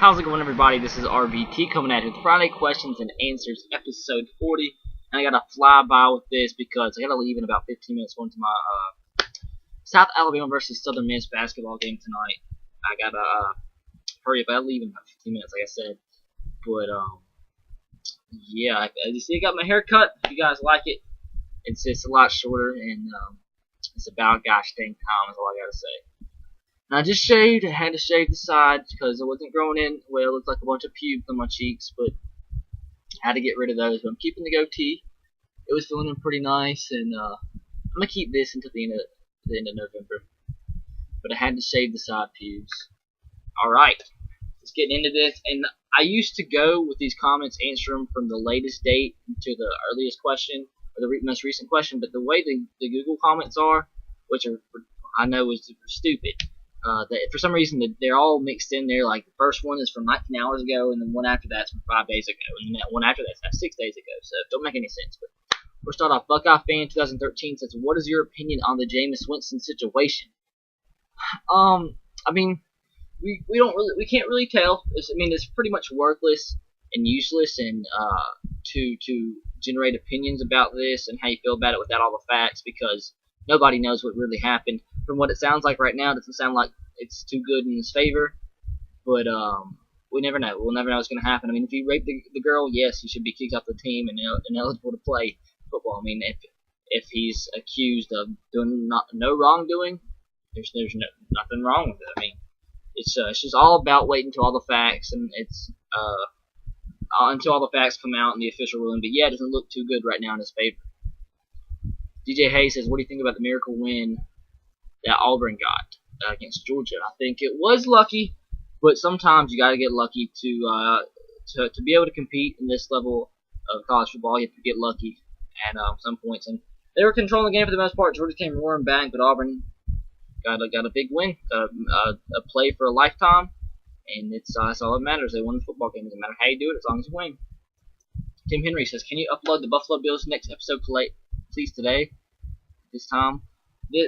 How's it going, everybody? This is RBT coming at you with Friday Questions and Answers, episode 40. And I gotta fly by with this because I gotta leave in about 15 minutes going to my South Alabama versus Southern Miss basketball game tonight. I gotta hurry up. I leave in about 15 minutes, like I said. But yeah, as you see, I got my hair cut. If you guys like it, it's a lot shorter and it's about gosh dang time is all I gotta say. And I just shaved. I had to shave the sides because it wasn't growing in. Well, it looked like a bunch of pubes on my cheeks, but I had to get rid of those. But I'm keeping the goatee. It was feeling pretty nice, and I'm gonna keep this until the end of November. But I had to shave the side pubes. All right, let's get into this. And I used to go with these comments, answer them from the latest date to the earliest question or the most recent question. But the way the Google comments are, which are I know is stupid. For some reason, they're all mixed in there. Like the first one is from 19 hours ago, and then one after that's from 5 days ago, and then that one after that's 6 days ago. So it don't make any sense. But we'll start off. Buckeye fan 2013 says, "What is your opinion on the Jameis Winston situation?" I mean, we can't really tell. It's pretty much worthless and useless, and to generate opinions about this and how you feel about it without all the facts, because nobody knows what really happened. From what it sounds like right now, it doesn't sound like it's too good in his favor. But we never know. We'll never know what's going to happen. I mean, if he raped the girl, yes, he should be kicked off the team and ineligible to play football. I mean, if he's accused of doing no wrongdoing, there's nothing wrong with it. I mean, it's just all about waiting until all the facts until all the facts come out in the official ruling. But yeah, it doesn't look too good right now in his favor. DJ Hayes says, "What do you think about the miracle win that Auburn got against Georgia?" I think it was lucky, but sometimes you got to get lucky to be able to compete in this level of college football. You have to get lucky at some points, and they were controlling the game for the most part. Georgia came roaring back, but Auburn got a big win, a play for a lifetime, and that's all that matters. They won the football game. It doesn't matter how you do it, as long as you win. Tim Henry says, "Can you upload the Buffalo Bills next episode please today? This time."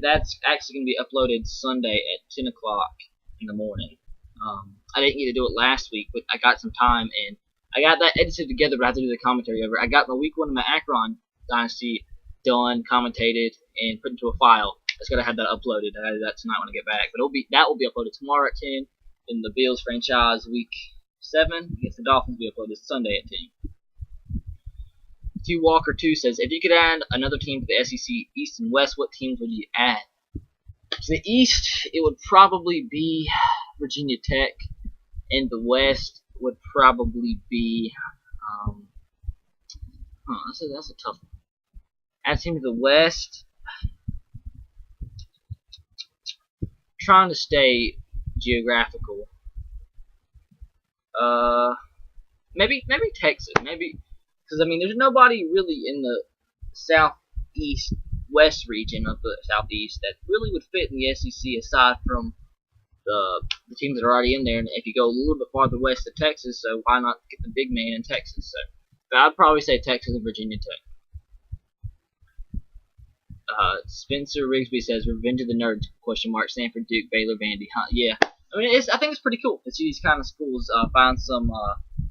That's actually going to be uploaded Sunday at 10 o'clock in the morning. I didn't get to do it last week, but I got some time, and I got that edited together, but I have to do the commentary over. I got my week 1 of my Akron Dynasty done, commentated, and put into a file. I just got to have that uploaded. I do that tonight when I get back. But that will be uploaded tomorrow at 10. Then the Bills franchise week 7 against the Dolphins will be uploaded Sunday at 10. T. Walker 2 says, "If you could add another team to the SEC East and West, what teams would you add?" To the East, it would probably be Virginia Tech, and the West would probably be that's a tough one. Add a team to the West, trying to stay geographical. Maybe Texas, because, I mean, there's nobody really in the southeast west region of the southeast that really would fit in the SEC aside from the teams that are already in there. And if you go a little bit farther west to Texas, so why not get the big man in Texas? So, but I'd probably say Texas and Virginia Tech. Spencer Rigsby says, "Revenge of the Nerds?" ? Stanford, Duke, Baylor, Vandy. Yeah. I mean, I think it's pretty cool to see these kind of schools find some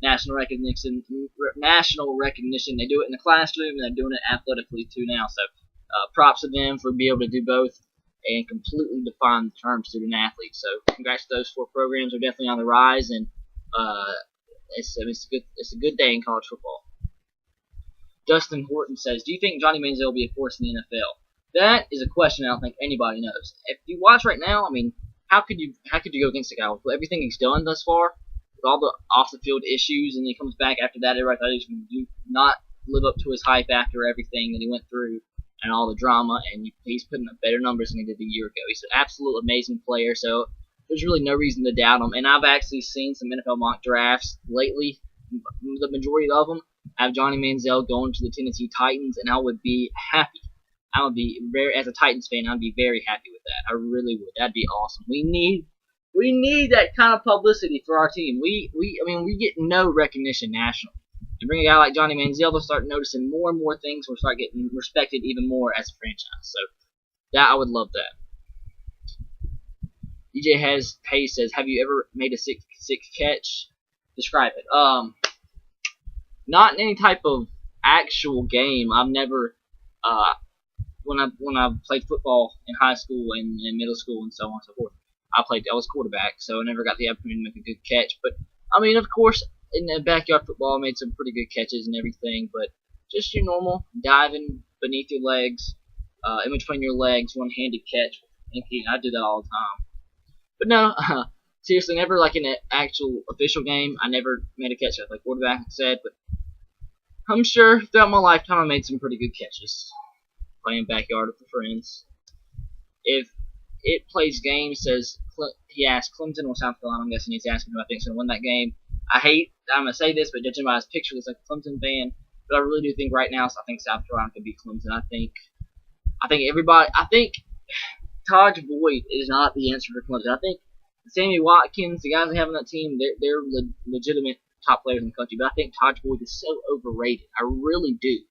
national recognition. They do it in the classroom, and they're doing it athletically too now. So, props to them for being able to do both and completely define the term student athlete. So, congrats to those 4 programs. They're definitely on the rise, and it's a good day in college football. Justin Horton says, "Do you think Johnny Manziel will be a force in the NFL?" That is a question I don't think anybody knows. If you watch right now, I mean, how could you go against the guy with everything he's done thus far, with all the off the field issues, and he comes back after that? Everybody thought he was going to not live up to his hype after everything that he went through and all the drama, and he's putting up better numbers than he did a year ago. He's an absolute amazing player, so there's really no reason to doubt him. And I've actually seen some NFL mock drafts lately. The majority of them have Johnny Manziel going to the Tennessee Titans, and I would be happy. I would be as a Titans fan, I'd be very happy with that. I really would. That'd be awesome. We need that kind of publicity for our team. We get no recognition nationally. And bring a guy like Johnny Manziel, they'll start noticing more and more things. We'll start getting respected even more as a franchise. So that I would love that. Hayes says, have you ever made a six catch? Describe it. Not in any type of actual game. I've never when I played football in high school and in middle school and so on and so forth. I was quarterback, so I never got the opportunity to make a good catch. But I mean, of course, in the backyard football, I made some pretty good catches and everything. But just your normal diving beneath your legs, in between your legs, one-handed catch. I do that all the time. But no, seriously, never like in an actual official game. I never made a catch. I played quarterback, like I said, but I'm sure throughout my lifetime I made some pretty good catches playing backyard with the friends. If it plays games, he asked Clemson or South Carolina. I'm guessing he's asking who I think's gonna win that game. I'm gonna say this, but judging by his picture, looks like a Clemson fan. But I really do think right now, I think South Carolina could beat Clemson. I think Todd Boyd is not the answer for Clemson. I think Sammy Watkins, the guys they have on that team, they're legitimate top players in the country. But I think Todd Boyd is so overrated. I really do.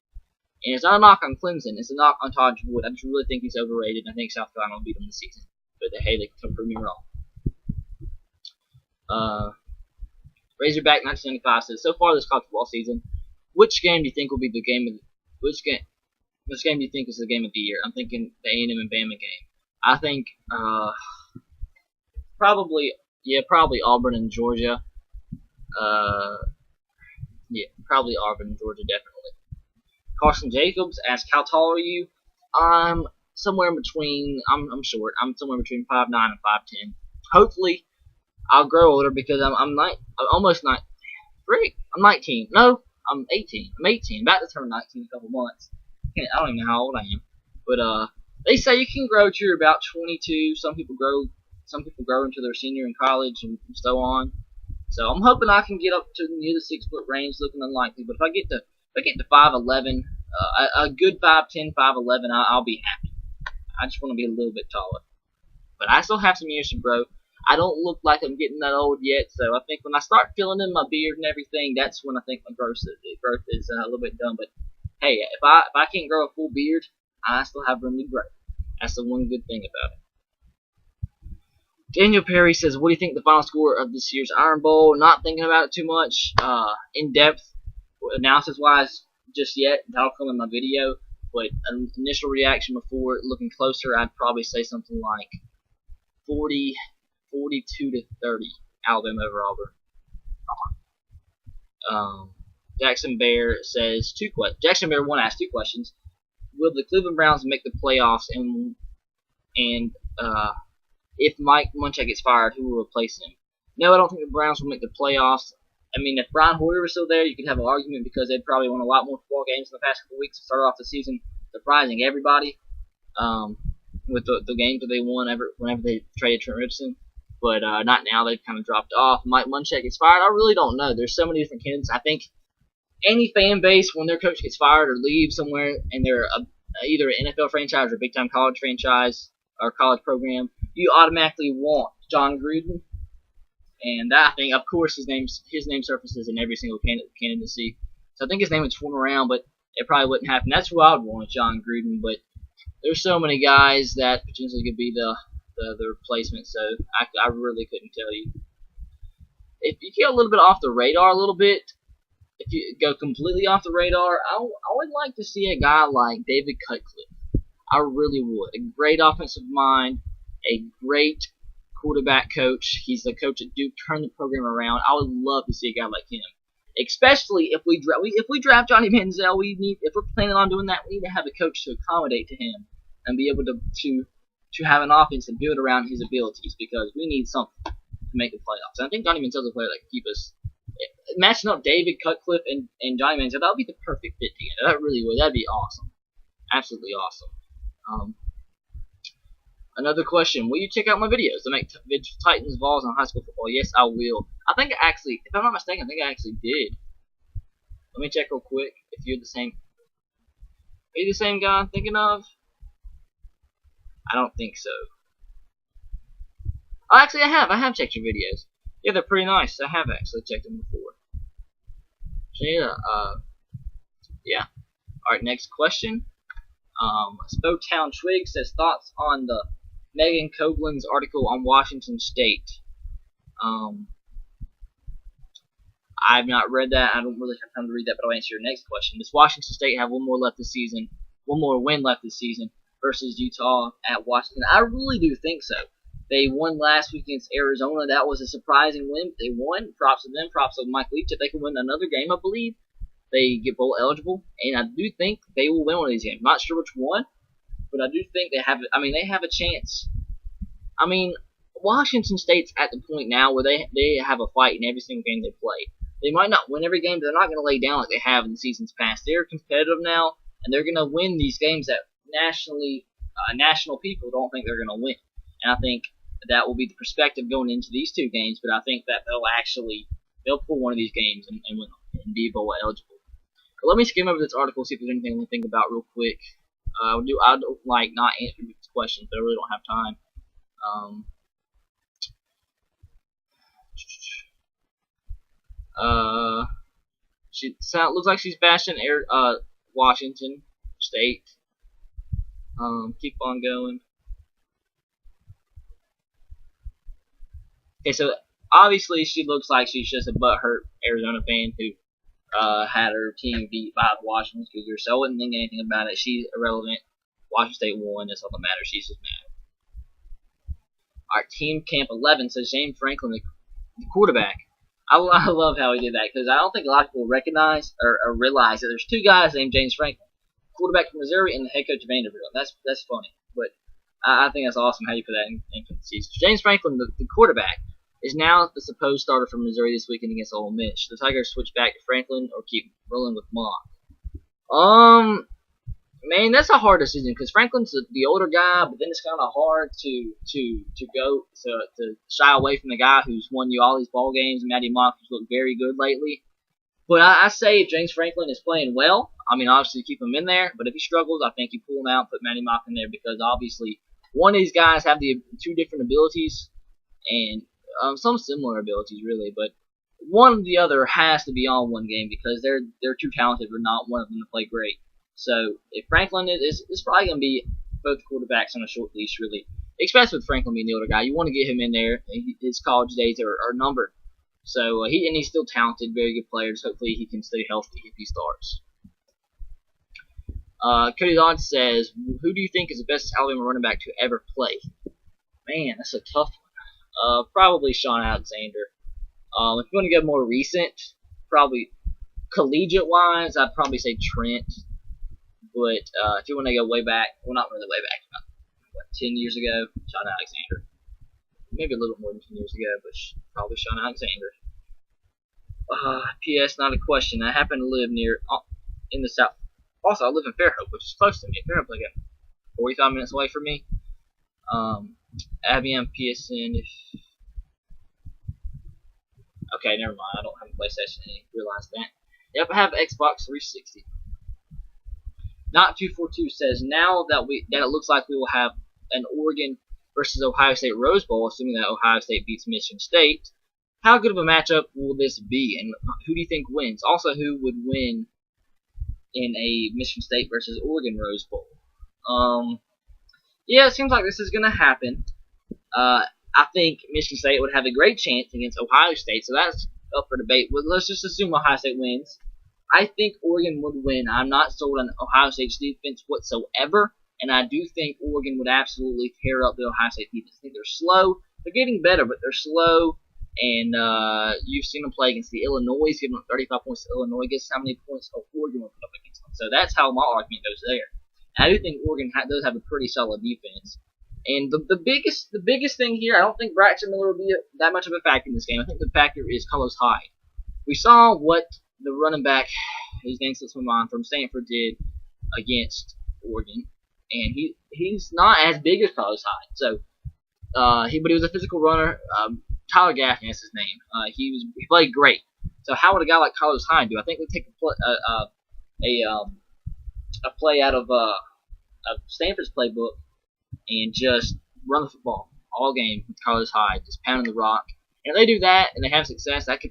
And it's not a knock on Clemson. It's a knock on Todd Boyd. I just really think he's overrated. I think South Carolina will beat him this season. But hey, they can come prove me wrong. Razorback 1995 says, so far this college football season, which game do you think will be the game of which game do you think is the game of the year? I'm thinking the A&M and Bama game. I think probably Auburn and Georgia. Probably Auburn and Georgia, definitely. Carson Jacobs asked, how tall are you? I'm somewhere in between. I'm short. I'm somewhere between 5'9" and 5'10". Hopefully, I'll grow older because I'm almost 9. Frick, I'm 19. No, I'm 18. I'm 18. About to turn 19 in a couple months. I don't even know how old I am. But they say you can grow to about 22. Some people grow into their senior in college and so on. So I'm hoping I can get up to near the 6 foot range. Looking unlikely, but if I get to 5'11", a good 5'10", 5'11", I'll be happy. I just want to be a little bit taller. But I still have some years to grow. I don't look like I'm getting that old yet, so I think when I start filling in my beard and everything, that's when I think my growth is a little bit done. But hey, if I can't grow a full beard, I still have room to grow. That's the one good thing about it. Daniel Perry says, what do you think the final score of this year's Iron Bowl? Not thinking about it too much, in depth, analysis-wise, just yet. That'll come in my video. But an initial reaction before looking closer, I'd probably say something like 42-30, Alabama over Auburn. Jackson Bear says Jackson Bear 1 asked 2 questions. Will the Cleveland Browns make the playoffs? And if Mike Munchak gets fired, who will replace him? No, I don't think the Browns will make the playoffs. I mean, if Brian Hoyer was still there, you could have an argument because they'd probably won a lot more football games in the past couple weeks to start off the season, surprising everybody with the games that they won whenever they traded Trent Richardson. But not now. They've kind of dropped off. Mike Munchak gets fired. I really don't know. There's so many different candidates. I think any fan base, when their coach gets fired or leaves somewhere, and they're either an NFL franchise or a big-time college franchise or college program, you automatically want John Gruden. And I think, of course, his name surfaces in every single candidacy. So I think his name would swim around, but it probably wouldn't happen. That's who I would want, John Gruden. But there's so many guys that potentially could be the replacement. So I really couldn't tell you. If you get a little bit off the radar a little bit, if you go completely off the radar, I would like to see a guy like David Cutcliffe. I really would. A great offensive mind, a great quarterback coach. He's the coach at Duke. Turned the program around. I would love to see a guy like him. Especially if we draft Johnny Manziel, if we're planning on doing that, we need to have a coach to accommodate to him and be able to have an offense and build around his abilities because we need something to make the playoffs. And I think Johnny Manziel's a player that can keep us matching up. David Cutcliffe and Johnny Manziel, that would be the perfect fit together. That really would. That'd be awesome. Absolutely awesome. Another question. Will you check out my videos to make Titans, Vols, and high school football? Yes, I will. I think I actually, if I'm not mistaken, I think I actually did. Let me check real quick if you're the same. Are you the same guy I'm thinking of? I don't think so. Oh, actually, I have. I have checked your videos. Yeah, they're pretty nice. I have actually checked them before. So, yeah. Alright, next question. Spotown Twig says, thoughts on the Megan Copeland's article on Washington State. I've not read that. I don't really have time to read that, but I'll answer your next question. Does Washington State have one more win left this season versus Utah at Washington? I really do think so. They won last week against Arizona. That was a surprising win. They won. Props to them. Props to Mike Leach. If they can win another game, I believe, they get bowl eligible. And I do think they will win one of these games. Not sure which one, but I do think they have. They have a chance. Washington State's at the point now where they have a fight in every single game they play. They might not win every game, but they're not going to lay down like they have in the seasons past. They're competitive now, and they're going to win these games that national people don't think they're going to win. And I think that will be the perspective going into these two games, but I think that they'll pull one of these games and win and be bowl eligible. But let me skim over this article, see if there's anything to think about real quick. I don't like not answering these questions, but I really don't have time. Looks like she's bashing Washington State. Keep on going. Okay, so obviously she looks like she's just a butthurt Arizona fan who had her team beat by the Washington Cougars. So I wouldn't think anything about it. She's irrelevant. Washington State won. That's all that matters. She's just mad. Our team camp 11 says James Franklin, the quarterback. I love how he did that because I don't think a lot of people recognize or realize that there's two guys named James Franklin, quarterback from Missouri and the head coach of Vanderbilt. That's funny, but I think that's awesome how you put that in parentheses. James Franklin, the quarterback, is now the supposed starter for Missouri this weekend against Ole Miss. The Tigers switch back to Franklin or keep rolling with Mock. Man, that's a hard decision because Franklin's the older guy, but then it's kind of hard to shy away from the guy who's won you all these ball games. Matty Mock has looked very good lately. But I say if James Franklin is playing well, obviously keep him in there. But if he struggles, I think you pull him out, put Matty Mock in there because obviously one of these guys have the two different abilities and some similar abilities really, but one or the other has to be on one game because they're too talented for not one of them to play great. So if Franklin is probably going to be both quarterbacks on a short leash, really. Especially with Franklin being the older guy. You want to get him in there. His college days are numbered. So he's still talented, very good player. So hopefully he can stay healthy if he starts. Cody Dodge says, who do you think is the best Alabama running back to ever play? Man, that's a tough one. Probably Sean Alexander. If you want to go more recent, probably collegiate-wise, I'd probably say Trent. But if you want to go way back, well, not really way back, about 10 years ago, Sean Alexander. Maybe a little more than 10 years ago, but probably Sean Alexander. P.S. Not a question. I happen to live in the South. Also, I live in Fairhope, which is close to me. Fairhope, like 45 minutes away from me. IBM PSN. Okay, never mind. I don't have a PlayStation. I didn't realize that. Yep, I have Xbox 360. Not 242 says now that it looks like we will have an Oregon versus Ohio State Rose Bowl, assuming that Ohio State beats Michigan State. How good of a matchup will this be, and who do you think wins? Also, who would win in a Michigan State versus Oregon Rose Bowl? Yeah, it seems like this is going to happen. I think Michigan State would have a great chance against Ohio State, so that's up for debate. Well, let's just assume Ohio State wins. I think Oregon would win. I'm not sold on Ohio State's defense whatsoever, and I do think Oregon would absolutely tear up the Ohio State defense. I think they're slow. They're getting better, but they're slow, and you've seen them play against the Illinois, giving them 35 points to Illinois. Guess how many points Oregon will put up against them. So that's how my argument goes there. I do think Oregon does have a pretty solid defense. And the biggest thing here, I don't think Braxton Miller will be that much of a factor in this game. I think the factor is Carlos Hyde. We saw what the running back, his name slips my mind, from Stanford did against Oregon, and he's not as big as Carlos Hyde. So, but he was a physical runner. Tyler Gaffney is his name. He played great. So how would a guy like Carlos Hyde do? I think we take a play out of Stanford's playbook and just run the football all game with Carlos Hyde, just pounding the rock. And if they do that and they have success, that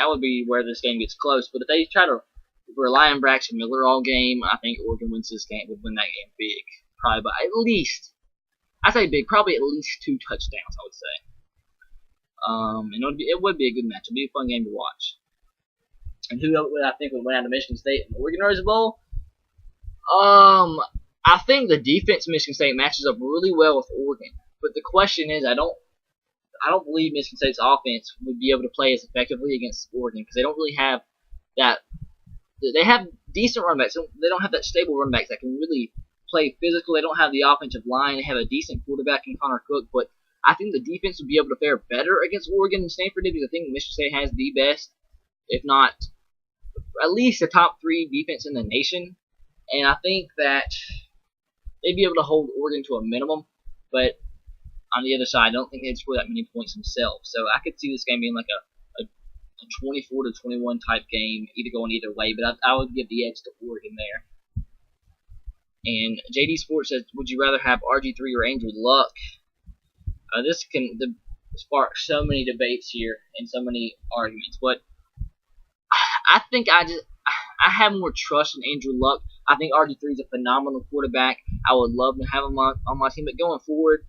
would be where this game gets close. But if they try to rely on Braxton Miller all game, I think Oregon would win that game big, probably by at least I say big, probably at least 2 touchdowns. I would say. And it would be a good match. It'd be a fun game to watch. And who would I think would win out of Michigan State in the Oregon Rose Bowl? I think the defense of Michigan State matches up really well with Oregon. But the question is, I don't believe Michigan State's offense would be able to play as effectively against Oregon because they don't really have that. They have decent run backs. They don't have that stable run backs that can really play physical. They don't have the offensive line. They have a decent quarterback in Connor Cook, but I think the defense would be able to fare better against Oregon and Stanford because I think Michigan State has the best, if not at least a top 3 defense in the nation. And I think that they'd be able to hold Oregon to a minimum, but on the other side, I don't think they'd score that many points themselves. So I could see this game being like a 24-21 type game, either going either way, but I would give the edge to Oregon there. And JD Sports says, would you rather have RG3 or Andrew Luck? This can spark so many debates here and so many arguments, but I think I have more trust in Andrew Luck. I think RG3 is a phenomenal quarterback. I would love to have him on my team, but going forward,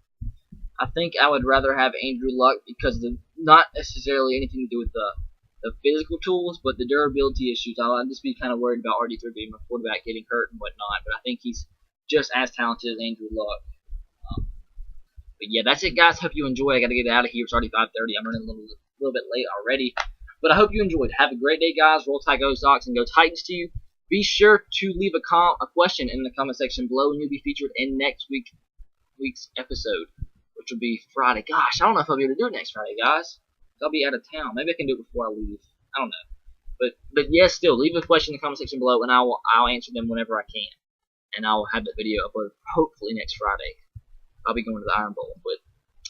I think I would rather have Andrew Luck because of not necessarily anything to do with the physical tools, but the durability issues. I'll just be kind of worried about RG3 being a quarterback getting hurt and whatnot, but I think he's just as talented as Andrew Luck. But yeah, that's it, guys. Hope you enjoyed. I got to get out of here. It's already 5:30. I'm running a little bit late already. But I hope you enjoyed. Have a great day, guys. Roll Tide, go Sox, and go Titans to you. Be sure to leave a question in the comment section below, and you'll be featured in next week's episode, which will be Friday. Gosh, I don't know if I'll be able to do it next Friday, guys. I'll be out of town. Maybe I can do it before I leave. I don't know. But yes, still, leave a question in the comment section below, and I'll answer them whenever I can. And I'll have the video uploaded hopefully next Friday. I'll be going to the Iron Bowl. But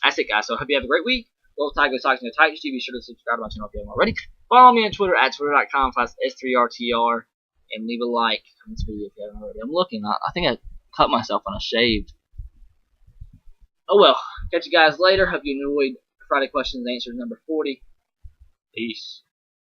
that's it, guys. So I hope you have a great week. Roll Tide, go Sox, and go Titans. Be sure to subscribe to my channel if you haven't already. Follow me on Twitter at twitter.com/S3RTR. And leave a like on this video if you haven't already. I'm looking. I think I cut myself when I shaved. Oh well. Catch you guys later. Hope you enjoyed Friday Questions and Answers number 40. Peace.